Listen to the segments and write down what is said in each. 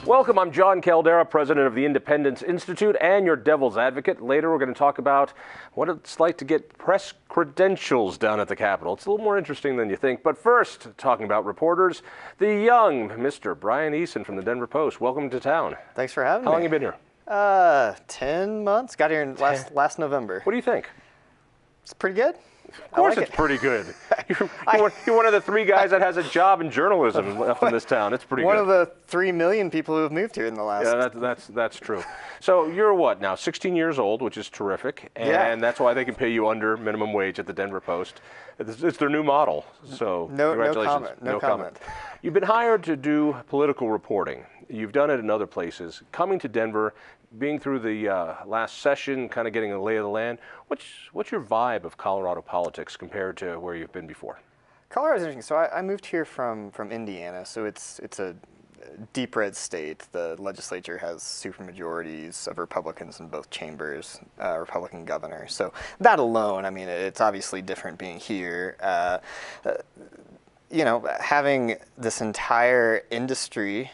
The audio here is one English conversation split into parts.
Welcome, I'm Jon Caldara, president of the Independence Institute and your devil's advocate. Later we're going to talk about what it's like to get press credentials down at the Capitol. It's a little more interesting than you think. But first, talking about reporters, the young Mr. Brian Eason from the Denver Post. Welcome to town. Thanks for having me. How long have you been here? 10 months. Got here in last November. What do you think? It's pretty good. Of course it's pretty good. You're one of the three guys that has a job in journalism left in this town. It's pretty good. One of the 3 million people who have moved here in the last... Yeah, that's true. So you're what now, 16 years old, which is terrific, and that's why they can pay you under minimum wage at the Denver Post. It's their new model, so congratulations. No comment. You've been hired to do political reporting. You've done it in other places. Coming to Denver, being through the last session, kind of getting a lay of the land, what's your vibe of Colorado politics compared to where you've been before? Colorado's interesting. So I moved here from Indiana, so it's a deep red state. The legislature has supermajorities of Republicans in both chambers, Republican governor. So that alone, I mean, it's obviously different being here. You know, having this entire industry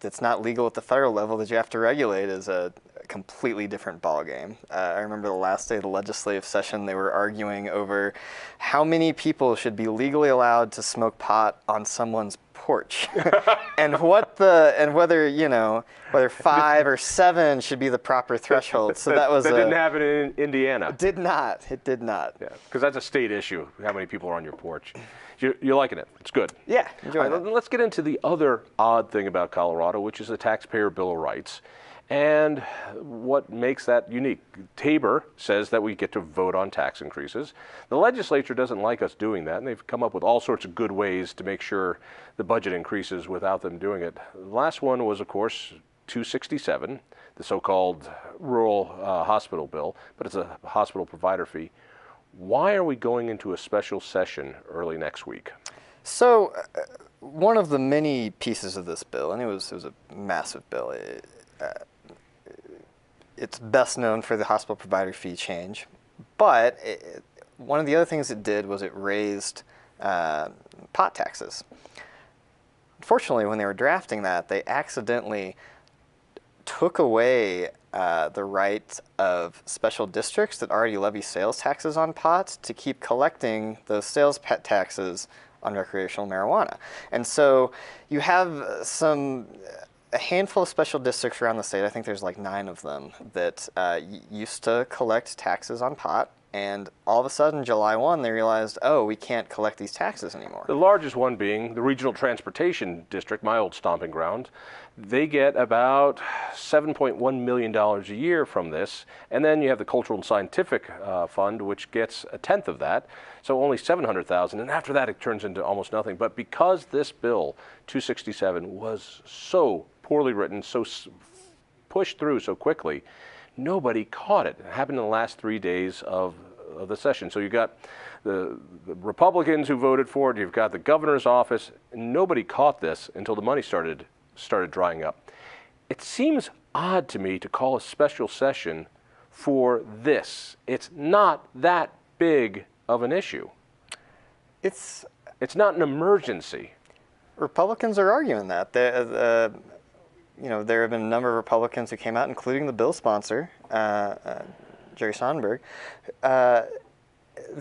that's not legal at the federal level that you have to regulate is a completely different ballgame. I remember the last day of the legislative session, they were arguing over how many people should be legally allowed to smoke pot on someone's porch, and whether 5 or 7 should be the proper threshold. So that didn't happen in Indiana. It did not. Yeah, because that's a state issue. How many people are on your porch? You're liking it. It's good. Yeah, enjoying it. Let's get into the other odd thing about Colorado, which is the Taxpayer Bill of Rights, and what makes that unique. TABOR says that we get to vote on tax increases. The legislature doesn't like us doing that, and they've come up with all sorts of good ways to make sure the budget increases without them doing it. The last one was, of course, 267, the so-called rural hospital bill, but it's a hospital provider fee. Why are we going into a special session early next week? So one of the many pieces of this bill, and it was a massive bill, it's best known for the hospital provider fee change, but one of the other things it did was it raised pot taxes. Unfortunately, when they were drafting that, they accidentally took away the right of special districts that already levy sales taxes on pot to keep collecting those sales taxes on recreational marijuana. And so you have a handful of special districts around the state, I think there's like 9 of them, that used to collect taxes on pot. And all of a sudden, July 1, they realized, oh, we can't collect these taxes anymore. The largest one being the Regional Transportation District, my old stomping ground. They get about $7.1 million a year from this. And then you have the Cultural and Scientific Fund, which gets a tenth of that. So only $700,000. And after that, it turns into almost nothing. But because this bill, 267, was so poorly written, so pushed through so quickly, nobody caught it. It happened in the last 3 days of the session. So you've got the Republicans who voted for it, you've got the governor's office, and nobody caught this until the money started drying up. It seems odd to me to call a special session for this. It's not that big of an issue. It's not an emergency. Republicans are arguing that. You know, there have been a number of Republicans who came out, including the bill sponsor, Jerry Sonnenberg, that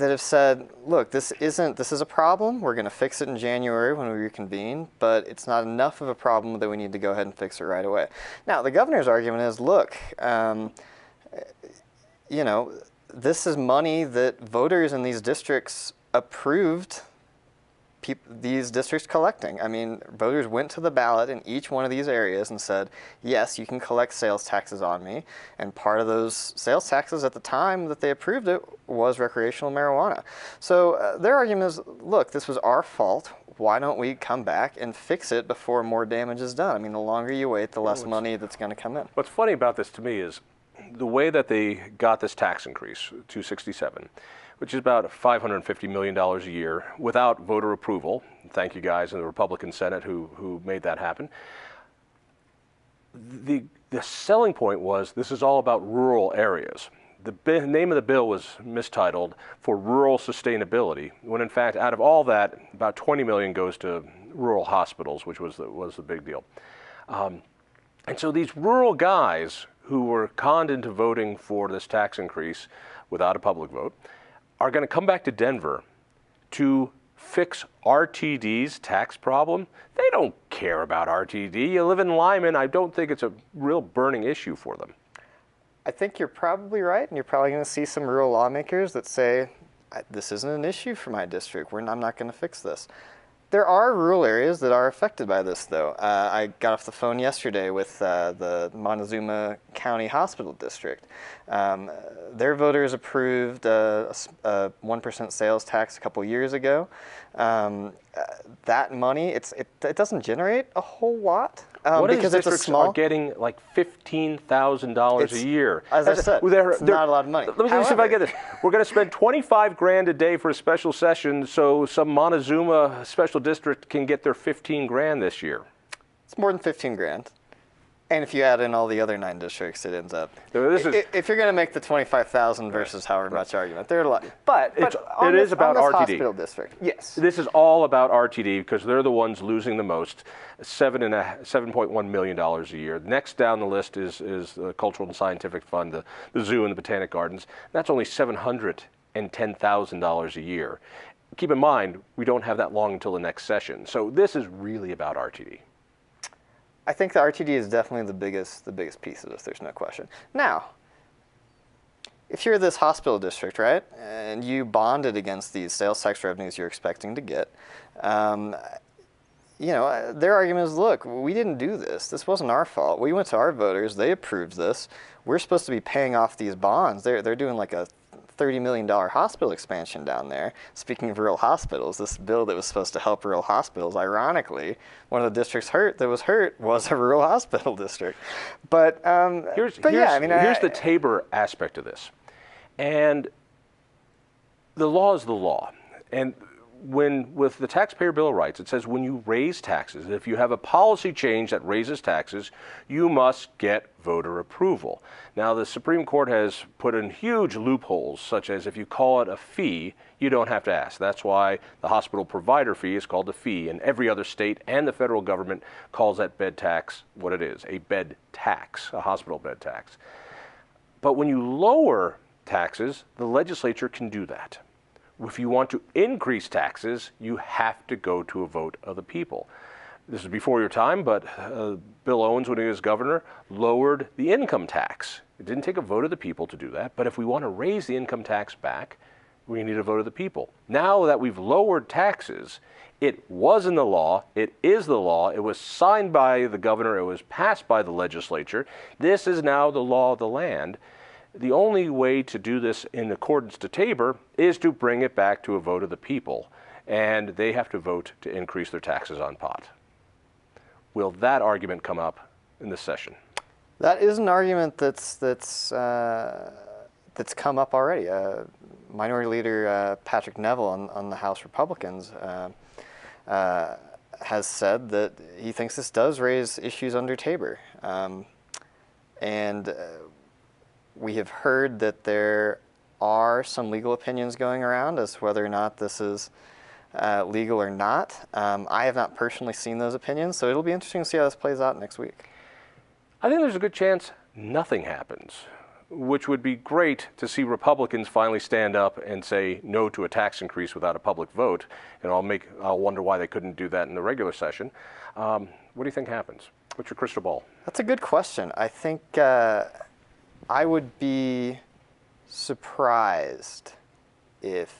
have said, look, this is a problem. We're going to fix it in January when we reconvene, but it's not enough of a problem that we need to go ahead and fix it right away. Now, the governor's argument is, look, you know, this is money that voters in these districts approved these districts collecting. I mean, voters went to the ballot in each one of these areas and said, yes, you can collect sales taxes on me. And part of those sales taxes at the time that they approved it was recreational marijuana. So their argument is, look, this was our fault. Why don't we come back and fix it before more damage is done? I mean, the longer you wait, the less money that's going to come in. What's funny about this to me is the way that they got this tax increase, 267, which is about $550 million a year without voter approval. Thank you guys in the Republican Senate who made that happen. The selling point was this is all about rural areas. The name of the bill was mistitled for rural sustainability, when in fact out of all that, about $20 million goes to rural hospitals, which was the big deal. And so these rural guys who were conned into voting for this tax increase without a public vote are going to come back to Denver to fix RTD's tax problem. They don't care about RTD. You live in Lyman. I don't think it's a real burning issue for them. I think you're probably right, and you're probably going to see some rural lawmakers that say, this isn't an issue for my district. I'm not going to fix this. There are rural areas that are affected by this, though. I got off the phone yesterday with the Montezuma County Hospital District. Their voters approved a 1% sales tax a couple years ago. That money, it doesn't generate a whole lot. What because is districts are getting like $15,000 a year? As I said, it's not a lot of money. Let me see if I get this. We're going to spend 25 grand a day for a special session, so some Montezuma special district can get their 15 grand this year. It's more than 15 grand. And if you add in all the other 9 districts, it ends up. If you're going to make the 25,000 versus however much argument, there are a lot. But it is about RTD. Hospital district, yes. This is all about RTD because they're the ones losing the most, $7.1 million a year. Next down the list is the Cultural and Scientific Fund, the zoo and the Botanic Gardens. That's only $710,000 a year. Keep in mind, we don't have that long until the next session. So this is really about RTD. I think the RTD is definitely the biggest piece of this. There's no question. Now, if you're this hospital district, right, and you bonded against these sales tax revenues you're expecting to get, their argument is, look, we didn't do this. This wasn't our fault. We went to our voters. They approved this. We're supposed to be paying off these bonds. They're doing like a $30 million hospital expansion down there. Speaking of rural hospitals, this bill that was supposed to help rural hospitals, ironically, one of the districts that was hurt was a rural hospital district. But here's the TABOR aspect of this. And the law is the law. And with the Taxpayer Bill of Rights, it says when you raise taxes, if you have a policy change that raises taxes, you must get voter approval. Now, the Supreme Court has put in huge loopholes, such as if you call it a fee, you don't have to ask. That's why the hospital provider fee is called a fee, and every other state and the federal government calls that bed tax what it is, a bed tax, a hospital bed tax. But when you lower taxes, the legislature can do that. If you want to increase taxes, you have to go to a vote of the people. This is before your time, but Bill Owens, when he was governor, lowered the income tax. It didn't take a vote of the people to do that, but if we want to raise the income tax back, we need a vote of the people. Now that we've lowered taxes, it was in the law, it is the law, it was signed by the governor, it was passed by the legislature. This is now the law of the land. The only way to do this in accordance to TABOR is to bring it back to a vote of the people, and they have to vote to increase their taxes on pot. Will that argument come up in this session? That is an argument that's come up already. Minority Leader Patrick Neville on the House Republicans has said that he thinks this does raise issues under TABOR, and we have heard that there are some legal opinions going around as to whether or not this is legal or not. I have not personally seen those opinions, so it'll be interesting to see how this plays out next week. I think there's a good chance nothing happens, which would be great to see Republicans finally stand up and say no to a tax increase without a public vote. And I'll wonder why they couldn't do that in the regular session. What do you think happens? What's your crystal ball? That's a good question. I think I would be surprised if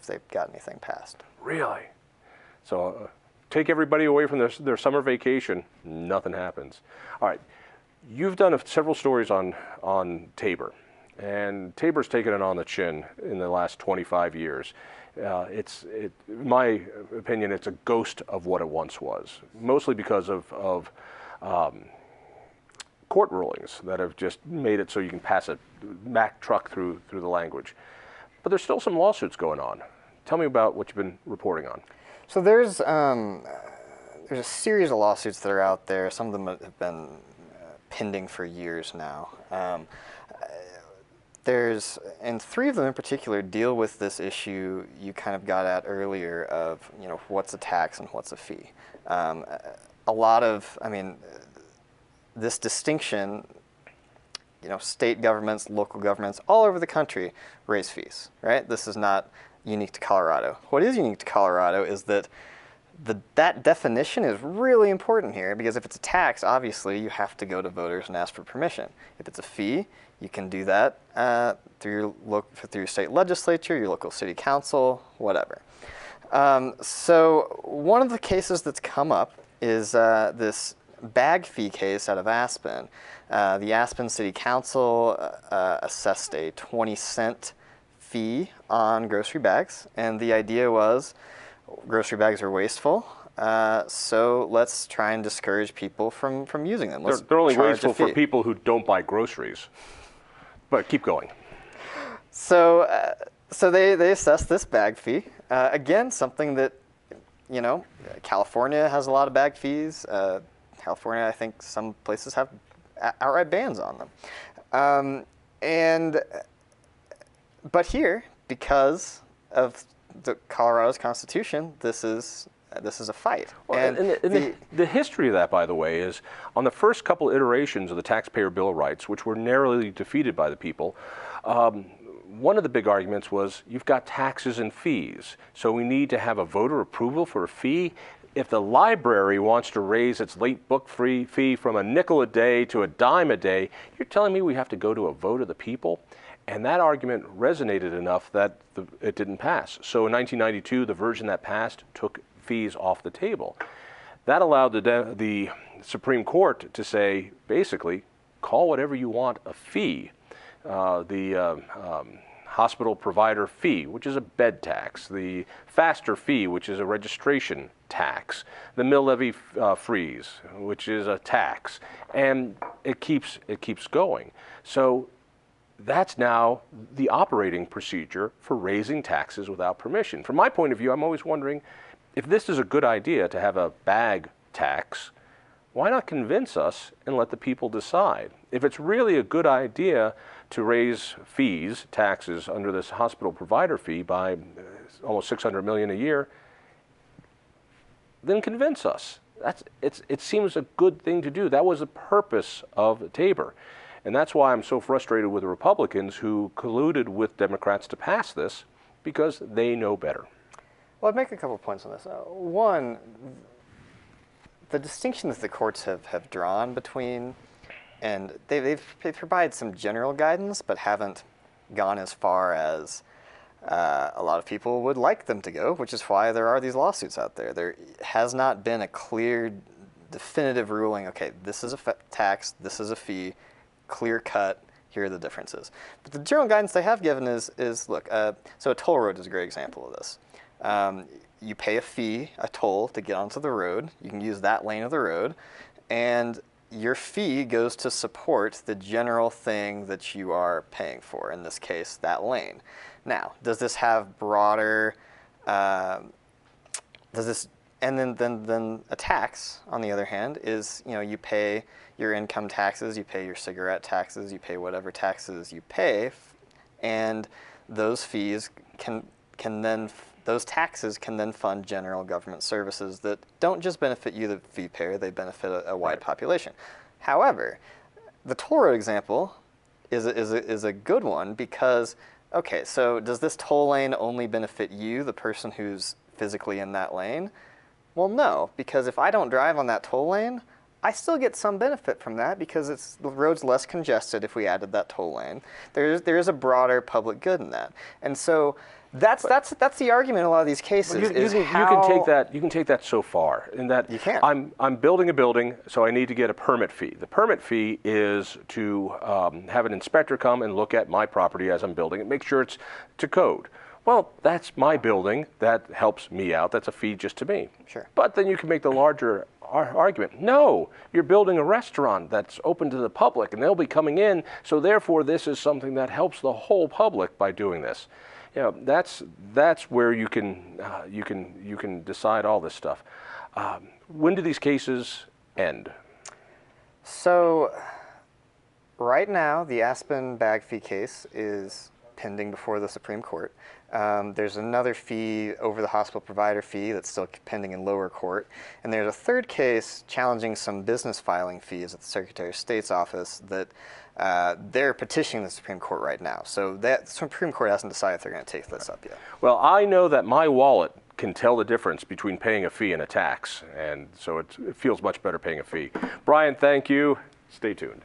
they've got anything passed. Really? So take everybody away from their summer vacation, nothing happens. All right, you've done several stories on TABOR, and TABOR's taken it on the chin in the last 25 years. In my opinion, it's a ghost of what it once was, mostly because of court rulings that have just made it so you can pass a Mack truck through the language. But there's still some lawsuits going on. Tell me about what you've been reporting on. So there's a series of lawsuits that are out there. Some of them have been pending for years now. and three of them in particular deal with this issue you kind of got at earlier of, what's a tax and what's a fee. A lot of, this distinction, state governments, local governments, all over the country raise fees, right? This is not unique to Colorado. What is unique to Colorado is that that definition is really important here, because if it's a tax, obviously you have to go to voters and ask for permission. If it's a fee, you can do that through your state legislature, your local city council, whatever. So one of the cases that's come up is this bag fee case out of Aspen. The Aspen City Council assessed a 20-cent fee on grocery bags, and the idea was grocery bags are wasteful, so let's try and discourage people from using them. They're only wasteful for people who don't buy groceries. But keep going. So they assessed this bag fee. Again, something that, California has a lot of bag fees. California, I think some places have outright bans on them. But here, because of Colorado's Constitution, this is a fight. Well, and the history of that, by the way, is on the first couple iterations of the Taxpayer Bill of Rights, which were narrowly defeated by the people, one of the big arguments was you've got taxes and fees, so we need to have a voter approval for a fee. If the library wants to raise its late book fee from a nickel a day to a dime a day, you're telling me we have to go to a vote of the people? And that argument resonated enough that it didn't pass. So in 1992, the version that passed took fees off the table. That allowed the Supreme Court to say, basically, call whatever you want a fee. The hospital provider fee, which is a bed tax, the faster fee, which is a registration tax, the mill levy freeze, which is a tax, and it keeps going. So that's now the operating procedure for raising taxes without permission. From my point of view, I'm always wondering, if this is a good idea to have a bag tax, why not convince us and let the people decide? If it's really a good idea to raise fees, taxes, under this hospital provider fee by almost $600 million a year, then convince us. It seems a good thing to do. That was the purpose of TABOR. And that's why I'm so frustrated with the Republicans who colluded with Democrats to pass this, because they know better. Well, I'd make a couple of points on this. One, the distinction that the courts have drawn between, and they've provided some general guidance, but haven't gone as far as a lot of people would like them to go, which is why there are these lawsuits out there. There has not been a clear, definitive ruling, okay, this is a tax, this is a fee, clear cut, here are the differences. But the general guidance they have given is look, so a toll road is a great example of this. You pay a fee, a toll, to get onto the road. You can use that lane of the road, and your fee goes to support the general thing that you are paying for, in this case, that lane. Now, does this have broader, and then a tax, on the other hand, is, you pay your income taxes, you pay your cigarette taxes, you pay whatever taxes you pay, and those fees those taxes can then fund general government services that don't just benefit you, the fee payer, they benefit a wide population. However, the toll road example is a good one because, okay, so does this toll lane only benefit you, the person who's physically in that lane? Well, no, because if I don't drive on that toll lane, I still get some benefit from that because the road's less congested if we added that toll lane. There is a broader public good in that, and so that's the argument in a lot of these cases. You can take that so far in that you can. I'm building a building, so I need to get a permit fee. The permit fee is to have an inspector come and look at my property as I'm building it, make sure it's to code. Well, that's my building. That helps me out. That's a fee just to me. Sure. But then you can make the larger argument. No, you're building a restaurant that's open to the public, and they'll be coming in. So therefore, this is something that helps the whole public by doing this. That's where you can decide all this stuff. When do these cases end? So Right now, the Aspen bag fee case is pending before the Supreme Court. There's another fee over the hospital provider fee that's still pending in lower court. And there's a third case challenging some business filing fees at the Secretary of State's office that they're petitioning the Supreme Court right now. So the Supreme Court hasn't decided if they're going to take this up yet. Well, I know that my wallet can tell the difference between paying a fee and a tax, and so it feels much better paying a fee. Brian, thank you. Stay tuned.